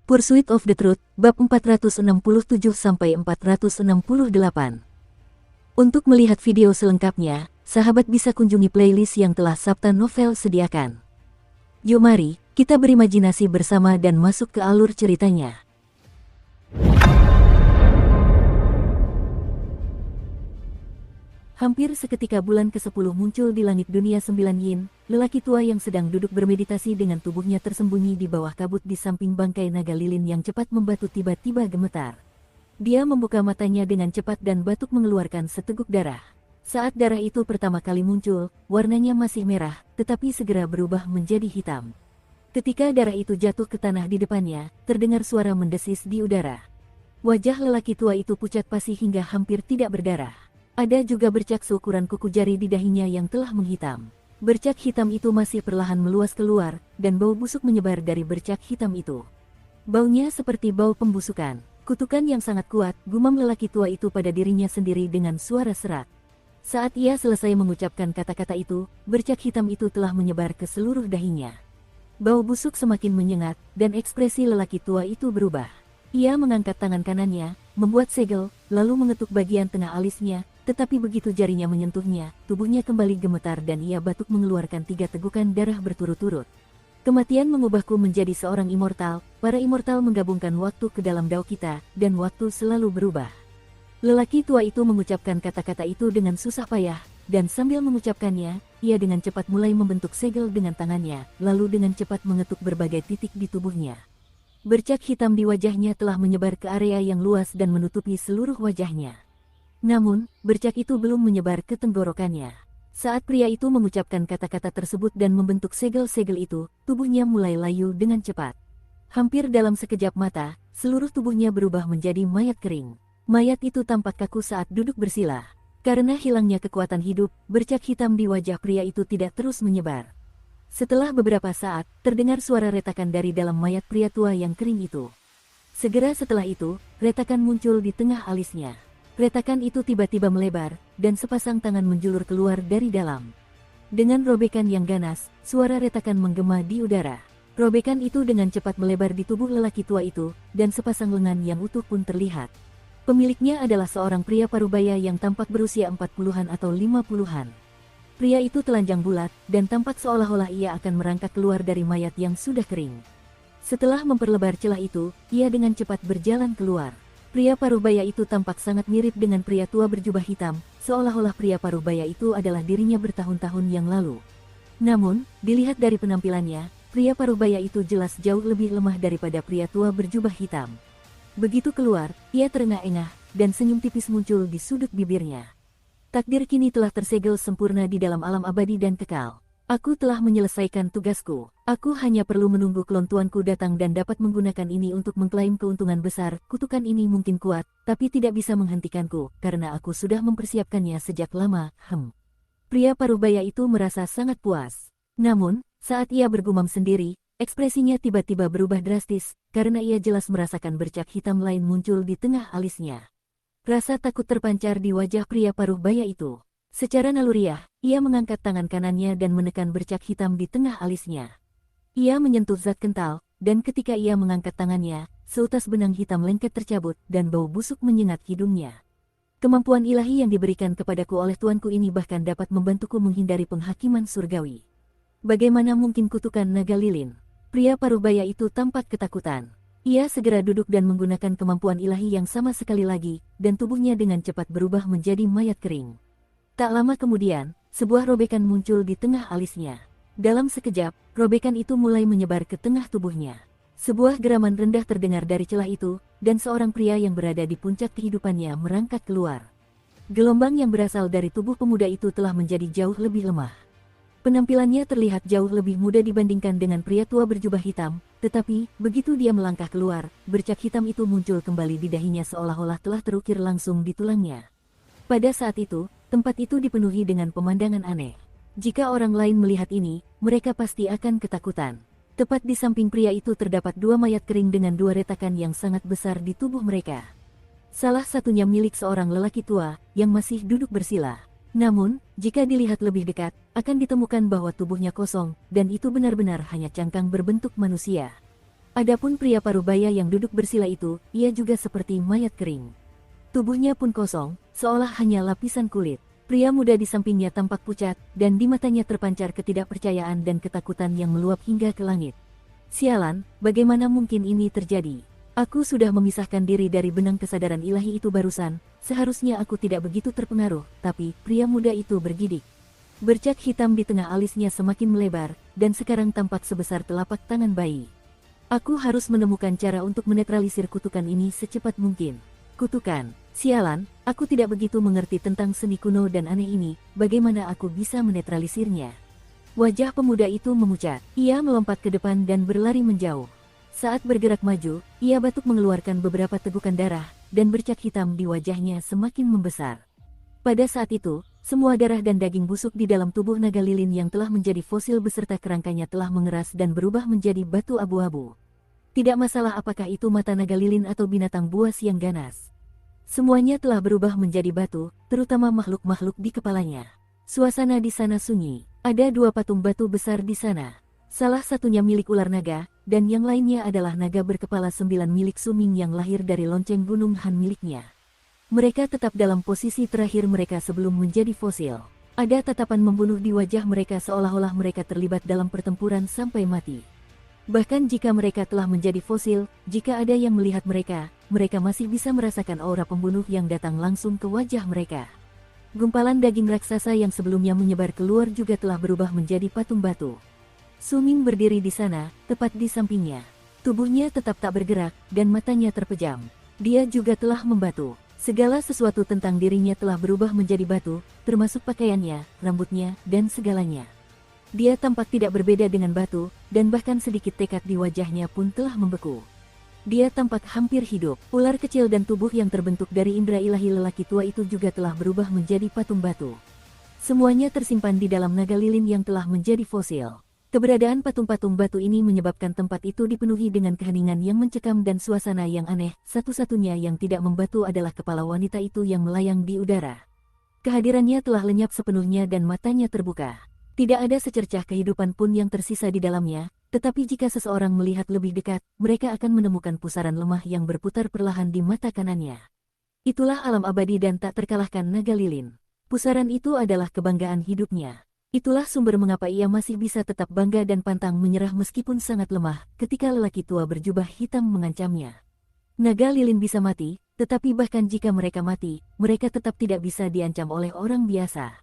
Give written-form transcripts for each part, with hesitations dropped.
Pursuit of the Truth, bab 467-468. Untuk melihat video selengkapnya, sahabat bisa kunjungi playlist yang telah Sabta Novel sediakan. Yuk mari, kita berimajinasi bersama dan masuk ke alur ceritanya. Hampir seketika bulan ke-10 muncul di langit dunia 9 yin, lelaki tua yang sedang duduk bermeditasi dengan tubuhnya tersembunyi di bawah kabut di samping bangkai naga lilin yang cepat membatu tiba-tiba gemetar. Dia membuka matanya dengan cepat dan batuk mengeluarkan seteguk darah. Saat darah itu pertama kali muncul, warnanya masih merah, tetapi segera berubah menjadi hitam. Ketika darah itu jatuh ke tanah di depannya, terdengar suara mendesis di udara. Wajah lelaki tua itu pucat pasi hingga hampir tidak berdarah. Ada juga bercak seukuran kuku jari di dahinya yang telah menghitam. Bercak hitam itu masih perlahan meluas keluar, dan bau busuk menyebar dari bercak hitam itu. Baunya seperti bau pembusukan. Kutukan yang sangat kuat, gumam lelaki tua itu pada dirinya sendiri dengan suara serak. Saat ia selesai mengucapkan kata-kata itu, bercak hitam itu telah menyebar ke seluruh dahinya. Bau busuk semakin menyengat, dan ekspresi lelaki tua itu berubah. Ia mengangkat tangan kanannya, membuat segel, lalu mengetuk bagian tengah alisnya, tetapi begitu jarinya menyentuhnya, tubuhnya kembali gemetar dan ia batuk mengeluarkan 3 tegukan darah berturut-turut. Kematian mengubahku menjadi seorang immortal, para immortal menggabungkan waktu ke dalam dao kita, dan waktu selalu berubah. Lelaki tua itu mengucapkan kata-kata itu dengan susah payah, dan sambil mengucapkannya, ia dengan cepat mulai membentuk segel dengan tangannya, lalu dengan cepat mengetuk berbagai titik di tubuhnya. Bercak hitam di wajahnya telah menyebar ke area yang luas dan menutupi seluruh wajahnya. Namun, bercak itu belum menyebar ke tenggorokannya. Saat pria itu mengucapkan kata-kata tersebut dan membentuk segel-segel itu, tubuhnya mulai layu dengan cepat. Hampir dalam sekejap mata, seluruh tubuhnya berubah menjadi mayat kering. Mayat itu tampak kaku saat duduk bersila. Karena hilangnya kekuatan hidup, bercak hitam di wajah pria itu tidak terus menyebar. Setelah beberapa saat, terdengar suara retakan dari dalam mayat pria tua yang kering itu. Segera setelah itu, retakan muncul di tengah alisnya. Retakan itu tiba-tiba melebar, dan sepasang tangan menjulur keluar dari dalam. Dengan robekan yang ganas, suara retakan menggema di udara. Robekan itu dengan cepat melebar di tubuh lelaki tua itu, dan sepasang lengan yang utuh pun terlihat. Pemiliknya adalah seorang pria parubaya yang tampak berusia 40-an atau 50-an. Pria itu telanjang bulat, dan tampak seolah-olah ia akan merangkak keluar dari mayat yang sudah kering. Setelah memperlebar celah itu, ia dengan cepat berjalan keluar. Pria parubaya itu tampak sangat mirip dengan pria tua berjubah hitam, seolah-olah pria parubaya itu adalah dirinya bertahun-tahun yang lalu. Namun, dilihat dari penampilannya, pria parubaya itu jelas jauh lebih lemah daripada pria tua berjubah hitam. Begitu keluar, ia terengah-engah, dan senyum tipis muncul di sudut bibirnya. Takdir kini telah tersegel sempurna di dalam alam abadi dan kekal. Aku telah menyelesaikan tugasku. Aku hanya perlu menunggu klon tuanku datang dan dapat menggunakan ini untuk mengklaim keuntungan besar. Kutukan ini mungkin kuat, tapi tidak bisa menghentikanku, karena aku sudah mempersiapkannya sejak lama. Pria parubaya itu merasa sangat puas. Namun, saat ia bergumam sendiri, ekspresinya tiba-tiba berubah drastis, karena ia jelas merasakan bercak hitam lain muncul di tengah alisnya. Rasa takut terpancar di wajah pria parubaya itu. Secara naluriah, ia mengangkat tangan kanannya dan menekan bercak hitam di tengah alisnya. Ia menyentuh zat kental, dan ketika ia mengangkat tangannya, seutas benang hitam lengket tercabut dan bau busuk menyengat hidungnya. Kemampuan ilahi yang diberikan kepadaku oleh tuanku ini bahkan dapat membantuku menghindari penghakiman surgawi. Bagaimana mungkin kutukan naga lilin? Pria parubaya itu tampak ketakutan. Ia segera duduk dan menggunakan kemampuan ilahi yang sama sekali lagi, dan tubuhnya dengan cepat berubah menjadi mayat kering. Tak lama kemudian, sebuah robekan muncul di tengah alisnya. Dalam sekejap, robekan itu mulai menyebar ke tengah tubuhnya. Sebuah geraman rendah terdengar dari celah itu, dan seorang pria yang berada di puncak kehidupannya merangkak keluar. Gelombang yang berasal dari tubuh pemuda itu telah menjadi jauh lebih lemah. Penampilannya terlihat jauh lebih muda dibandingkan dengan pria tua berjubah hitam, tetapi, begitu dia melangkah keluar, bercak hitam itu muncul kembali di dahinya seolah-olah telah terukir langsung di tulangnya. Pada saat itu, tempat itu dipenuhi dengan pemandangan aneh. Jika orang lain melihat ini, mereka pasti akan ketakutan. Tepat di samping pria itu terdapat 2 mayat kering dengan 2 retakan yang sangat besar di tubuh mereka. Salah satunya milik seorang lelaki tua, yang masih duduk bersila. Namun, jika dilihat lebih dekat, akan ditemukan bahwa tubuhnya kosong, dan itu benar-benar hanya cangkang berbentuk manusia. Adapun pria parubaya yang duduk bersila itu, ia juga seperti mayat kering. Tubuhnya pun kosong, seolah hanya lapisan kulit. Pria muda di sampingnya tampak pucat, dan di matanya terpancar ketidakpercayaan dan ketakutan yang meluap hingga ke langit. Sialan, bagaimana mungkin ini terjadi? Aku sudah memisahkan diri dari benang kesadaran ilahi itu barusan, seharusnya aku tidak begitu terpengaruh, tapi pria muda itu bergidik. Bercak hitam di tengah alisnya semakin melebar, dan sekarang tampak sebesar telapak tangan bayi. Aku harus menemukan cara untuk menetralisir kutukan ini secepat mungkin. Kutukan, sialan, aku tidak begitu mengerti tentang seni kuno dan aneh ini, bagaimana aku bisa menetralisirnya? Wajah pemuda itu memucat, ia melompat ke depan dan berlari menjauh. Saat bergerak maju, ia batuk mengeluarkan beberapa tegukan darah, dan bercak hitam di wajahnya semakin membesar. Pada saat itu, semua darah dan daging busuk di dalam tubuh naga lilin yang telah menjadi fosil beserta kerangkanya telah mengeras dan berubah menjadi batu abu-abu. Tidak masalah apakah itu mata naga lilin atau binatang buas yang ganas. Semuanya telah berubah menjadi batu, terutama makhluk-makhluk di kepalanya. Suasana di sana sunyi, ada 2 patung batu besar di sana. Salah satunya milik ular naga, dan yang lainnya adalah naga berkepala 9 milik Suming yang lahir dari lonceng gunung Han miliknya. Mereka tetap dalam posisi terakhir mereka sebelum menjadi fosil. Ada tatapan membunuh di wajah mereka seolah-olah mereka terlibat dalam pertempuran sampai mati. Bahkan jika mereka telah menjadi fosil, jika ada yang melihat mereka, mereka masih bisa merasakan aura pembunuh yang datang langsung ke wajah mereka. Gumpalan daging raksasa yang sebelumnya menyebar keluar juga telah berubah menjadi patung batu. Suming berdiri di sana, tepat di sampingnya. Tubuhnya tetap tak bergerak, dan matanya terpejam. Dia juga telah membatu. Segala sesuatu tentang dirinya telah berubah menjadi batu, termasuk pakaiannya, rambutnya, dan segalanya. Dia tampak tidak berbeda dengan batu, dan bahkan sedikit tekad di wajahnya pun telah membeku. Dia tampak hampir hidup. Ular kecil dan tubuh yang terbentuk dari indera ilahi lelaki tua itu juga telah berubah menjadi patung batu. Semuanya tersimpan di dalam naga lilin yang telah menjadi fosil. Keberadaan patung-patung batu ini menyebabkan tempat itu dipenuhi dengan keheningan yang mencekam dan suasana yang aneh. Satu-satunya yang tidak membatu adalah kepala wanita itu yang melayang di udara. Kehadirannya telah lenyap sepenuhnya dan matanya terbuka. Tidak ada secercah kehidupan pun yang tersisa di dalamnya, tetapi jika seseorang melihat lebih dekat, mereka akan menemukan pusaran lemah yang berputar perlahan di mata kanannya. Itulah alam abadi dan tak terkalahkan naga lilin. Pusaran itu adalah kebanggaan hidupnya. Itulah sumber mengapa ia masih bisa tetap bangga dan pantang menyerah meskipun sangat lemah ketika lelaki tua berjubah hitam mengancamnya. Naga lilin bisa mati, tetapi bahkan jika mereka mati, mereka tetap tidak bisa diancam oleh orang biasa.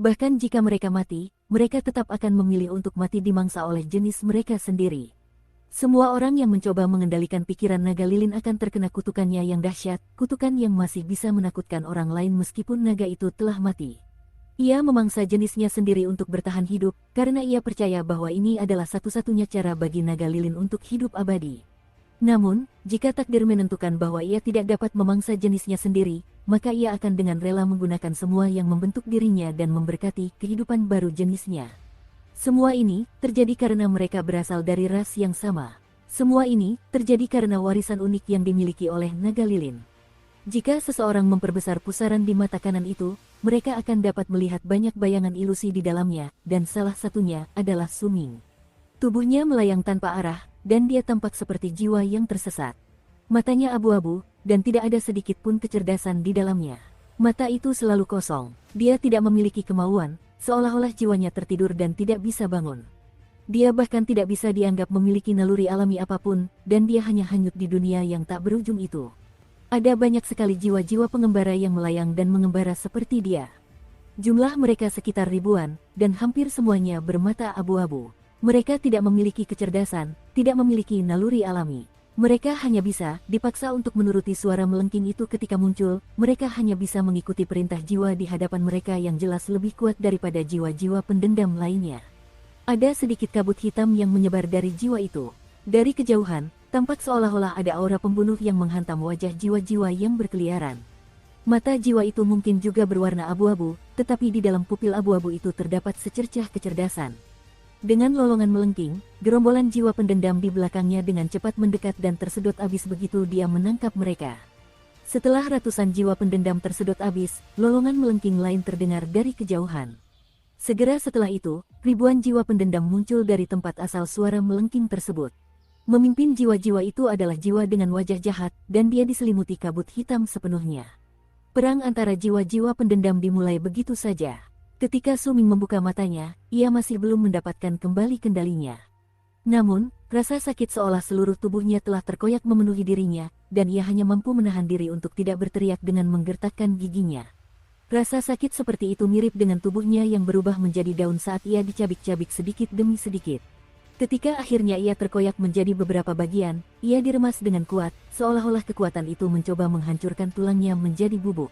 Bahkan jika mereka mati, mereka tetap akan memilih untuk mati dimangsa oleh jenis mereka sendiri. Semua orang yang mencoba mengendalikan pikiran naga lilin akan terkena kutukannya yang dahsyat, kutukan yang masih bisa menakutkan orang lain meskipun naga itu telah mati. Ia memangsa jenisnya sendiri untuk bertahan hidup, karena ia percaya bahwa ini adalah satu-satunya cara bagi naga lilin untuk hidup abadi. Namun, jika takdir menentukan bahwa ia tidak dapat memangsa jenisnya sendiri, maka ia akan dengan rela menggunakan semua yang membentuk dirinya dan memberkati kehidupan baru jenisnya. Semua ini terjadi karena mereka berasal dari ras yang sama. Semua ini terjadi karena warisan unik yang dimiliki oleh naga lilin. Jika seseorang memperbesar pusaran di mata kanan itu, mereka akan dapat melihat banyak bayangan ilusi di dalamnya, dan salah satunya adalah Suming. Tubuhnya melayang tanpa arah, dan dia tampak seperti jiwa yang tersesat. Matanya abu-abu, dan tidak ada sedikit pun kecerdasan di dalamnya. Mata itu selalu kosong, dia tidak memiliki kemauan, seolah-olah jiwanya tertidur dan tidak bisa bangun. Dia bahkan tidak bisa dianggap memiliki naluri alami apapun, dan dia hanya hanyut di dunia yang tak berujung itu. Ada banyak sekali jiwa-jiwa pengembara yang melayang dan mengembara seperti dia. Jumlah mereka sekitar ribuan, dan hampir semuanya bermata abu-abu. Mereka tidak memiliki kecerdasan, tidak memiliki naluri alami. Mereka hanya bisa dipaksa untuk menuruti suara melengking itu ketika muncul. Mereka hanya bisa mengikuti perintah jiwa di hadapan mereka yang jelas lebih kuat daripada jiwa-jiwa pendendam lainnya. Ada sedikit kabut hitam yang menyebar dari jiwa itu. Dari kejauhan, tampak seolah-olah ada aura pembunuh yang menghantam wajah jiwa-jiwa yang berkeliaran. Mata jiwa itu mungkin juga berwarna abu-abu, tetapi di dalam pupil abu-abu itu terdapat secercah kecerdasan. Dengan lolongan melengking, gerombolan jiwa pendendam di belakangnya dengan cepat mendekat dan tersedot abis begitu dia menangkap mereka. Setelah ratusan jiwa pendendam tersedot abis, lolongan melengking lain terdengar dari kejauhan. Segera setelah itu, ribuan jiwa pendendam muncul dari tempat asal suara melengking tersebut. Memimpin jiwa-jiwa itu adalah jiwa dengan wajah jahat, dan dia diselimuti kabut hitam sepenuhnya. Perang antara jiwa-jiwa pendendam dimulai begitu saja. Ketika Su Ming membuka matanya, ia masih belum mendapatkan kembali kendalinya. Namun, rasa sakit seolah seluruh tubuhnya telah terkoyak memenuhi dirinya, dan ia hanya mampu menahan diri untuk tidak berteriak dengan menggertakkan giginya. Rasa sakit seperti itu mirip dengan tubuhnya yang berubah menjadi daun saat ia dicabik-cabik sedikit demi sedikit. Ketika akhirnya ia terkoyak menjadi beberapa bagian, ia diremas dengan kuat, seolah-olah kekuatan itu mencoba menghancurkan tulangnya menjadi bubuk.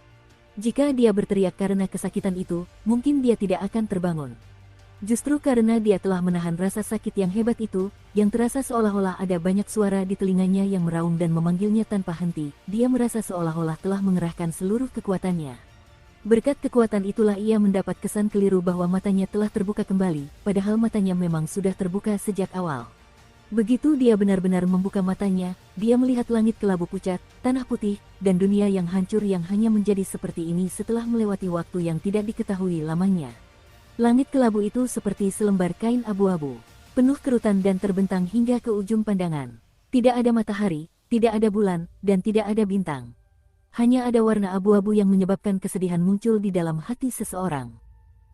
Jika dia berteriak karena kesakitan itu, mungkin dia tidak akan terbangun. Justru karena dia telah menahan rasa sakit yang hebat itu, yang terasa seolah-olah ada banyak suara di telinganya yang meraung dan memanggilnya tanpa henti, dia merasa seolah-olah telah mengerahkan seluruh kekuatannya. Berkat kekuatan itulah ia mendapat kesan keliru bahwa matanya telah terbuka kembali, padahal matanya memang sudah terbuka sejak awal. Begitu dia benar-benar membuka matanya, dia melihat langit kelabu pucat, tanah putih, dan dunia yang hancur yang hanya menjadi seperti ini setelah melewati waktu yang tidak diketahui lamanya. Langit kelabu itu seperti selembar kain abu-abu, penuh kerutan dan terbentang hingga ke ujung pandangan. Tidak ada matahari, tidak ada bulan, dan tidak ada bintang. Hanya ada warna abu-abu yang menyebabkan kesedihan muncul di dalam hati seseorang.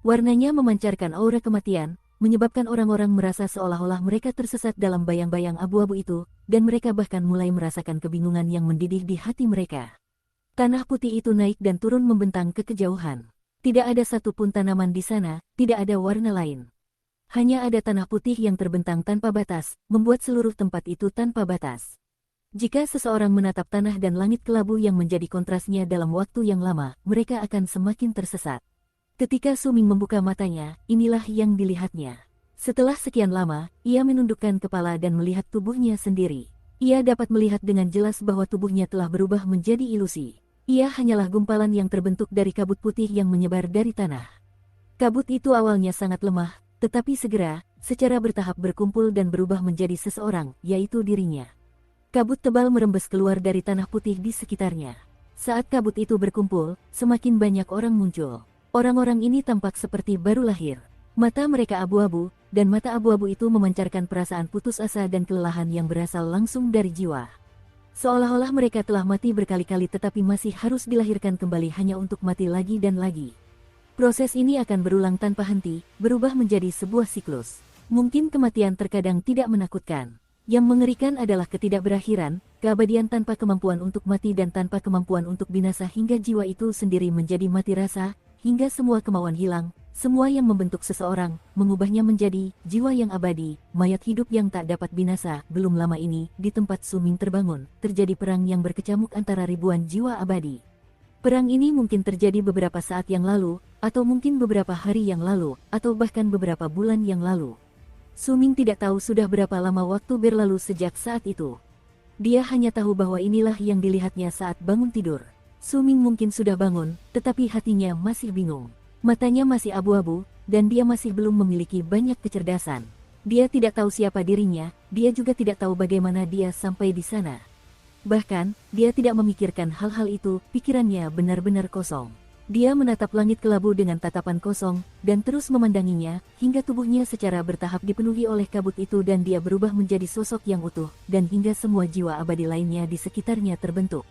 Warnanya memancarkan aura kematian, menyebabkan orang-orang merasa seolah-olah mereka tersesat dalam bayang-bayang abu-abu itu, dan mereka bahkan mulai merasakan kebingungan yang mendidih di hati mereka. Tanah putih itu naik dan turun membentang ke kejauhan. Tidak ada satupun tanaman di sana, tidak ada warna lain. Hanya ada tanah putih yang terbentang tanpa batas, membuat seluruh tempat itu tanpa batas. Jika seseorang menatap tanah dan langit kelabu yang menjadi kontrasnya dalam waktu yang lama, mereka akan semakin tersesat. Ketika Su Ming membuka matanya, inilah yang dilihatnya. Setelah sekian lama, ia menundukkan kepala dan melihat tubuhnya sendiri. Ia dapat melihat dengan jelas bahwa tubuhnya telah berubah menjadi ilusi. Ia hanyalah gumpalan yang terbentuk dari kabut putih yang menyebar dari tanah. Kabut itu awalnya sangat lemah, tetapi segera, secara bertahap berkumpul dan berubah menjadi seseorang, yaitu dirinya. Kabut tebal merembes keluar dari tanah putih di sekitarnya. Saat kabut itu berkumpul, semakin banyak orang muncul. Orang-orang ini tampak seperti baru lahir. Mata mereka abu-abu, dan mata abu-abu itu memancarkan perasaan putus asa dan kelelahan yang berasal langsung dari jiwa. Seolah-olah mereka telah mati berkali-kali tetapi masih harus dilahirkan kembali hanya untuk mati lagi dan lagi. Proses ini akan berulang tanpa henti, berubah menjadi sebuah siklus. Mungkin kematian terkadang tidak menakutkan. Yang mengerikan adalah ketidakberakhiran, keabadian tanpa kemampuan untuk mati dan tanpa kemampuan untuk binasa hingga jiwa itu sendiri menjadi mati rasa, hingga semua kemauan hilang, semua yang membentuk seseorang, mengubahnya menjadi jiwa yang abadi, mayat hidup yang tak dapat binasa. Belum lama ini, di tempat Su Ming terbangun, terjadi perang yang berkecamuk antara ribuan jiwa abadi. Perang ini mungkin terjadi beberapa saat yang lalu, atau mungkin beberapa hari yang lalu, atau bahkan beberapa bulan yang lalu. Su Ming tidak tahu sudah berapa lama waktu berlalu sejak saat itu. Dia hanya tahu bahwa inilah yang dilihatnya saat bangun tidur. Su Ming mungkin sudah bangun, tetapi hatinya masih bingung. Matanya masih abu-abu, dan dia masih belum memiliki banyak kecerdasan. Dia tidak tahu siapa dirinya, dia juga tidak tahu bagaimana dia sampai di sana. Bahkan, dia tidak memikirkan hal-hal itu, pikirannya benar-benar kosong. Dia menatap langit kelabu dengan tatapan kosong, dan terus memandanginya, hingga tubuhnya secara bertahap dipenuhi oleh kabut itu dan dia berubah menjadi sosok yang utuh, dan hingga semua jiwa abadi lainnya di sekitarnya terbentuk.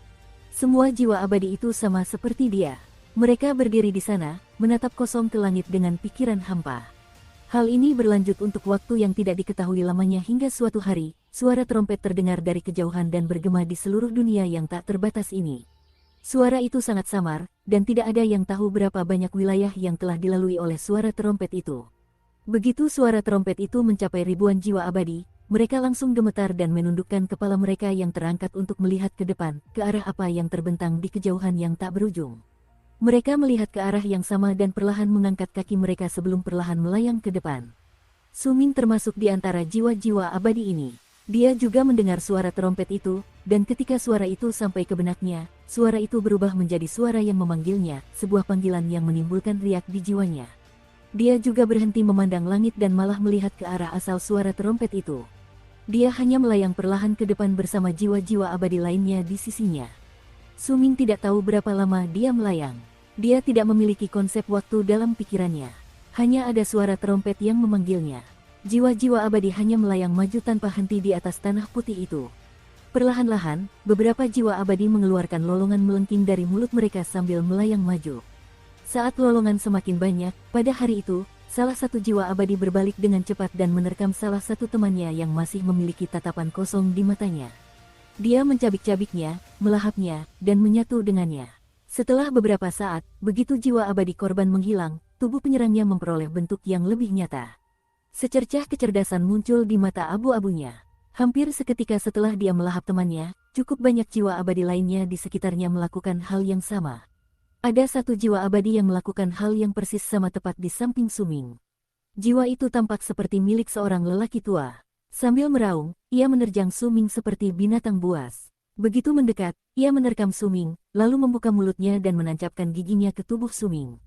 Semua jiwa abadi itu sama seperti dia. Mereka berdiri di sana, menatap kosong ke langit dengan pikiran hampa. Hal ini berlanjut untuk waktu yang tidak diketahui lamanya hingga suatu hari, suara trompet terdengar dari kejauhan dan bergema di seluruh dunia yang tak terbatas ini. Suara itu sangat samar, dan tidak ada yang tahu berapa banyak wilayah yang telah dilalui oleh suara trompet itu. Begitu suara trompet itu mencapai ribuan jiwa abadi, mereka langsung gemetar dan menundukkan kepala mereka yang terangkat untuk melihat ke depan, ke arah apa yang terbentang di kejauhan yang tak berujung. Mereka melihat ke arah yang sama dan perlahan mengangkat kaki mereka sebelum perlahan melayang ke depan. Su Ming termasuk di antara jiwa-jiwa abadi ini. Dia juga mendengar suara trompet itu, dan ketika suara itu sampai ke benaknya, suara itu berubah menjadi suara yang memanggilnya, sebuah panggilan yang menimbulkan riak di jiwanya. Dia juga berhenti memandang langit dan malah melihat ke arah asal suara trompet itu. Dia hanya melayang perlahan ke depan bersama jiwa-jiwa abadi lainnya di sisinya. Su Ming tidak tahu berapa lama dia melayang. Dia tidak memiliki konsep waktu dalam pikirannya. Hanya ada suara trompet yang memanggilnya. Jiwa-jiwa abadi hanya melayang maju tanpa henti di atas tanah putih itu. Perlahan-lahan, beberapa jiwa abadi mengeluarkan lolongan melengking dari mulut mereka sambil melayang maju. Saat lolongan semakin banyak, pada hari itu, salah satu jiwa abadi berbalik dengan cepat dan menerkam salah satu temannya yang masih memiliki tatapan kosong di matanya. Dia mencabik-cabiknya, melahapnya, dan menyatu dengannya. Setelah beberapa saat, begitu jiwa abadi korban menghilang, tubuh penyerangnya memperoleh bentuk yang lebih nyata. Secercah kecerdasan muncul di mata abu-abunya. Hampir seketika setelah dia melahap temannya, cukup banyak jiwa abadi lainnya di sekitarnya melakukan hal yang sama. Ada satu jiwa abadi yang melakukan hal yang persis sama tepat di samping Suming. Jiwa itu tampak seperti milik seorang lelaki tua. Sambil meraung, ia menerjang Suming seperti binatang buas. Begitu mendekat, ia menerkam Suming, lalu membuka mulutnya dan menancapkan giginya ke tubuh Suming.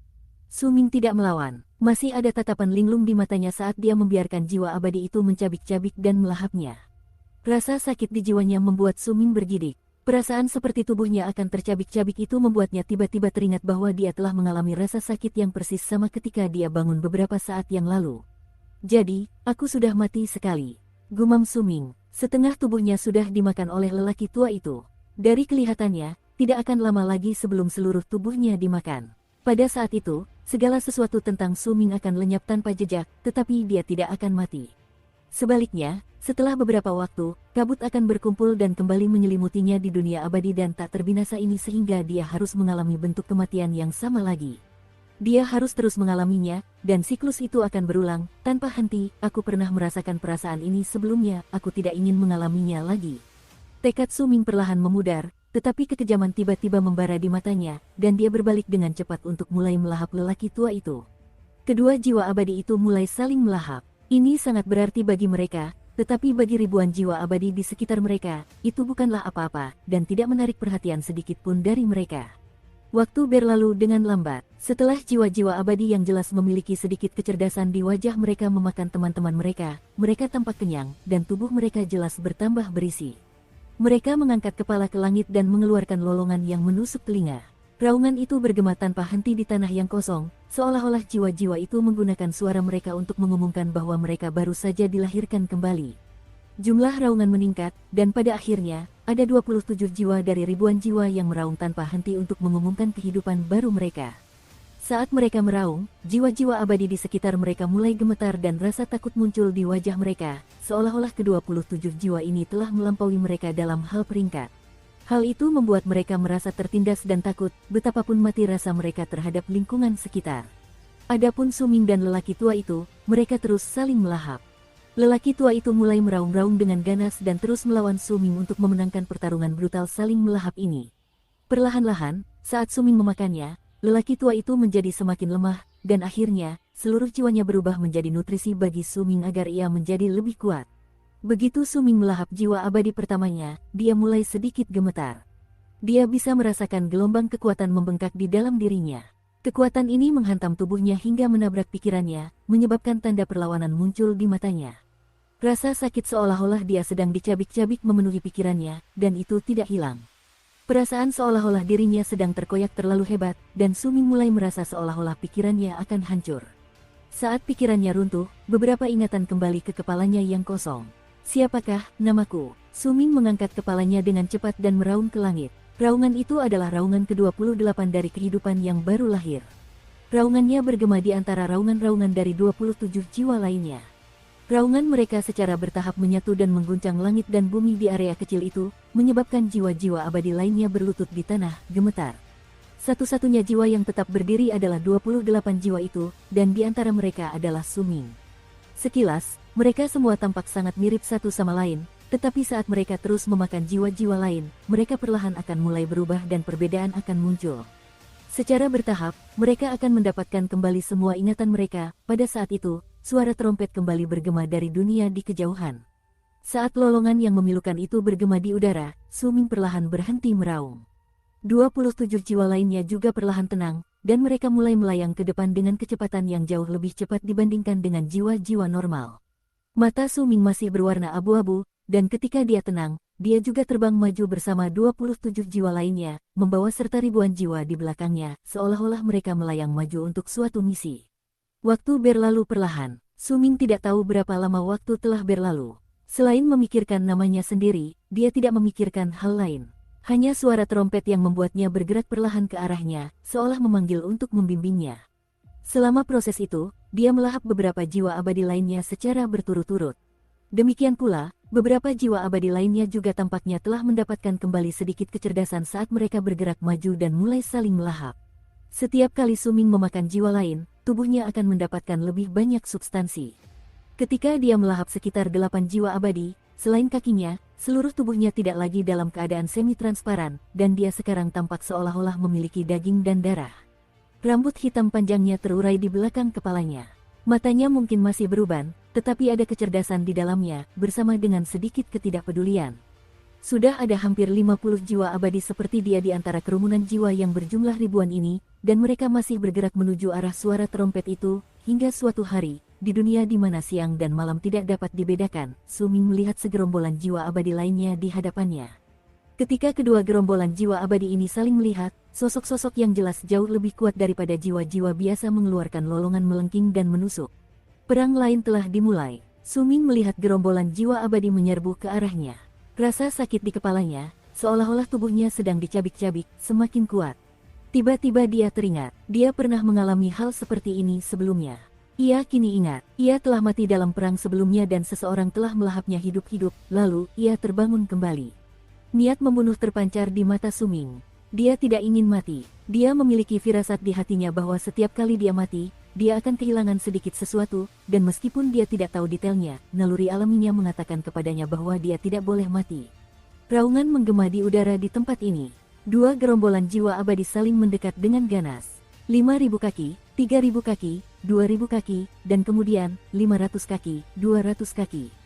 Suming tidak melawan. Masih ada tatapan linglung di matanya saat dia membiarkan jiwa abadi itu mencabik-cabik dan melahapnya. Rasa sakit di jiwanya membuat Suming bergidik. Perasaan seperti tubuhnya akan tercabik-cabik itu membuatnya tiba-tiba teringat bahwa dia telah mengalami rasa sakit yang persis sama ketika dia bangun beberapa saat yang lalu. Jadi, aku sudah mati sekali. Gumam Suming. Setengah tubuhnya sudah dimakan oleh lelaki tua itu. Dari kelihatannya, tidak akan lama lagi sebelum seluruh tubuhnya dimakan. Pada saat itu, segala sesuatu tentang Suming akan lenyap tanpa jejak, tetapi dia tidak akan mati. Sebaliknya, setelah beberapa waktu, kabut akan berkumpul dan kembali menyelimutinya di dunia abadi dan tak terbinasa ini sehingga dia harus mengalami bentuk kematian yang sama lagi. Dia harus terus mengalaminya, dan siklus itu akan berulang, tanpa henti. Aku pernah merasakan perasaan ini sebelumnya, aku tidak ingin mengalaminya lagi. Tekad Suming perlahan memudar, tetapi kekejaman tiba-tiba membara di matanya, dan dia berbalik dengan cepat untuk mulai melahap lelaki tua itu. Kedua jiwa abadi itu mulai saling melahap. Ini sangat berarti bagi mereka, tetapi bagi ribuan jiwa abadi di sekitar mereka, itu bukanlah apa-apa, dan tidak menarik perhatian sedikit pun dari mereka. Waktu berlalu dengan lambat, setelah jiwa-jiwa abadi yang jelas memiliki sedikit kecerdasan di wajah mereka memakan teman-teman mereka, mereka tampak kenyang, dan tubuh mereka jelas bertambah berisi. Mereka mengangkat kepala ke langit dan mengeluarkan lolongan yang menusuk telinga. Raungan itu bergema tanpa henti di tanah yang kosong, seolah-olah jiwa-jiwa itu menggunakan suara mereka untuk mengumumkan bahwa mereka baru saja dilahirkan kembali. Jumlah raungan meningkat, dan pada akhirnya, ada 27 jiwa dari ribuan jiwa yang meraung tanpa henti untuk mengumumkan kehidupan baru mereka. Saat mereka meraung, jiwa-jiwa abadi di sekitar mereka mulai gemetar dan rasa takut muncul di wajah mereka, seolah-olah ke-27 jiwa ini telah melampaui mereka dalam hal peringkat. Hal itu membuat mereka merasa tertindas dan takut, betapapun mati rasa mereka terhadap lingkungan sekitar. Adapun Suming dan lelaki tua itu, mereka terus saling melahap. Lelaki tua itu mulai meraung-raung dengan ganas dan terus melawan Suming untuk memenangkan pertarungan brutal saling melahap ini. Perlahan-lahan, saat Suming memakannya, lelaki tua itu menjadi semakin lemah, dan akhirnya, seluruh jiwanya berubah menjadi nutrisi bagi Suming agar ia menjadi lebih kuat. Begitu Suming melahap jiwa abadi pertamanya, dia mulai sedikit gemetar. Dia bisa merasakan gelombang kekuatan membengkak di dalam dirinya. Kekuatan ini menghantam tubuhnya hingga menabrak pikirannya, menyebabkan tanda perlawanan muncul di matanya. Rasa sakit seolah-olah dia sedang dicabik-cabik memenuhi pikirannya, dan itu tidak hilang. Perasaan seolah-olah dirinya sedang terkoyak terlalu hebat, dan Suming mulai merasa seolah-olah pikirannya akan hancur. Saat pikirannya runtuh, beberapa ingatan kembali ke kepalanya yang kosong. Siapakah namaku? Suming mengangkat kepalanya dengan cepat dan meraung ke langit. Raungan itu adalah raungan ke-28 dari kehidupan yang baru lahir. Raungannya bergema di antara raungan-raungan dari 27 jiwa lainnya. Raungan mereka secara bertahap menyatu dan mengguncang langit dan bumi di area kecil itu, menyebabkan jiwa-jiwa abadi lainnya berlutut di tanah, gemetar. Satu-satunya jiwa yang tetap berdiri adalah 28 jiwa itu, dan di antara mereka adalah Suming. Sekilas, mereka semua tampak sangat mirip satu sama lain, tetapi saat mereka terus memakan jiwa-jiwa lain, mereka perlahan akan mulai berubah dan perbedaan akan muncul. Secara bertahap, mereka akan mendapatkan kembali semua ingatan mereka. Pada saat itu, suara trompet kembali bergema dari dunia di kejauhan. Saat lolongan yang memilukan itu bergema di udara, Suming perlahan berhenti meraung. 27 jiwa lainnya juga perlahan tenang, dan mereka mulai melayang ke depan dengan kecepatan yang jauh lebih cepat dibandingkan dengan jiwa-jiwa normal. Mata Suming masih berwarna abu-abu, dan ketika dia tenang, dia juga terbang maju bersama 27 jiwa lainnya, membawa serta ribuan jiwa di belakangnya, seolah-olah mereka melayang maju untuk suatu misi. Waktu berlalu perlahan. Suming tidak tahu berapa lama waktu telah berlalu. Selain memikirkan namanya sendiri, dia tidak memikirkan hal lain. Hanya suara trompet yang membuatnya bergerak perlahan ke arahnya, seolah memanggil untuk membimbingnya. Selama proses itu, dia melahap beberapa jiwa abadi lainnya secara berturut-turut. Demikian pula, beberapa jiwa abadi lainnya juga tampaknya telah mendapatkan kembali sedikit kecerdasan saat mereka bergerak maju dan mulai saling melahap. Setiap kali Suming memakan jiwa lain, tubuhnya akan mendapatkan lebih banyak substansi. Ketika dia melahap sekitar 8 jiwa abadi, selain kakinya, seluruh tubuhnya tidak lagi dalam keadaan semi-transparan, dan dia sekarang tampak seolah-olah memiliki daging dan darah. Rambut hitam panjangnya terurai di belakang kepalanya. Matanya mungkin masih beruban, tetapi ada kecerdasan di dalamnya, bersama dengan sedikit ketidakpedulian. Sudah ada hampir 50 jiwa abadi seperti dia di antara kerumunan jiwa yang berjumlah ribuan ini, dan mereka masih bergerak menuju arah suara trompet itu, hingga suatu hari, di dunia di mana siang dan malam tidak dapat dibedakan, Suming melihat segerombolan jiwa abadi lainnya di hadapannya. Ketika kedua gerombolan jiwa abadi ini saling melihat, sosok-sosok yang jelas jauh lebih kuat daripada jiwa-jiwa biasa mengeluarkan lolongan melengking dan menusuk. Perang lain telah dimulai. Suming melihat gerombolan jiwa abadi menyerbu ke arahnya. Rasa sakit di kepalanya, seolah-olah tubuhnya sedang dicabik-cabik, semakin kuat. Tiba-tiba dia teringat, dia pernah mengalami hal seperti ini sebelumnya. Ia kini ingat, ia telah mati dalam perang sebelumnya dan seseorang telah melahapnya hidup-hidup, lalu ia terbangun kembali. Niat membunuh terpancar di mata Suming. Dia tidak ingin mati. Dia memiliki firasat di hatinya bahwa setiap kali dia mati, dia akan kehilangan sedikit sesuatu, dan meskipun dia tidak tahu detailnya, naluri alaminya mengatakan kepadanya bahwa dia tidak boleh mati. Raungan menggema di udara di tempat ini. Dua gerombolan jiwa abadi saling mendekat dengan ganas. 5.000 kaki, 3.000 kaki, 2.000 kaki, dan kemudian 500 kaki, 200 kaki.